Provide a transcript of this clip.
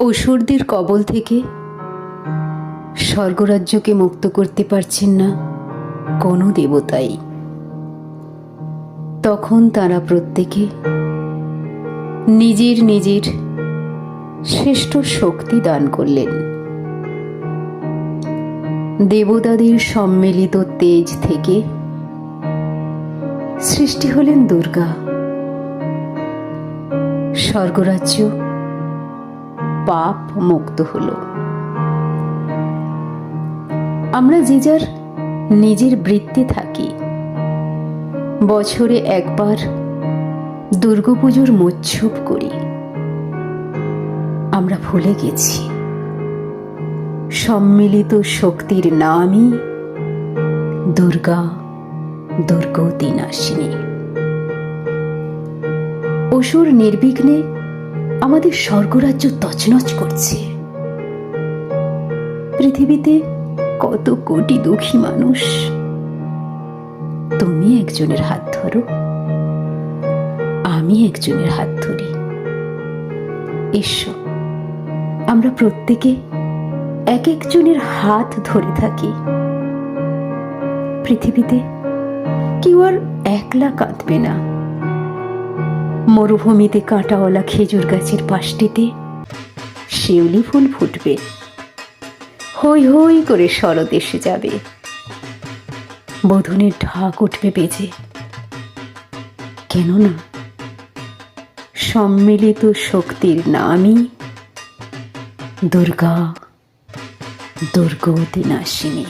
অসুরদের কবল থেকে স্বর্গরাজ্যকে মুক্ত করতে পারছেন না কোনো দেবতাই। তখন তারা প্রত্যেকে নিজের নিজের শ্রেষ্ঠ শক্তি দান করলেন। দেবতাদের সম্মিলিত তেজ থেকে সৃষ্টি হলেন দুর্গা। স্বর্গরাজ্য পাপ মুক্ত হল। আমরা যে যার নিজের বৃত্তে থাকি। বছরে একবার দুর্গাপুজোর মোচ্ছব করি। আমরা ভুলে গেছি সম্মিলিত শক্তির নামই দুর্গা, দুর্গতি নাশিনী। অসুর নির্বিঘ্নে আমাদের স্বর্গরাজ্য তছনছ করছে। পৃথিবীতে কত কোটি দুঃখী মানুষ। তুমি একজনের হাত ধরো, আমি একজনের হাত ধরি। এসো আমরা প্রত্যেকে এক একজনের হাত ধরে থাকি। পৃথিবীতে কেউ আর একলা কাঁদবে না। মরুভূমিতে কাঁটাওয়ালা খেজুর গাছের পাশটিতে শিউলি ফুল ফুটবে। হই হই করে শরৎ এসে যাবে। বোধনের ঢাক উঠবে বেজে। কেননা সম্মিলিত শক্তির নামই দুর্গা, দুর্গতি নাশিনী।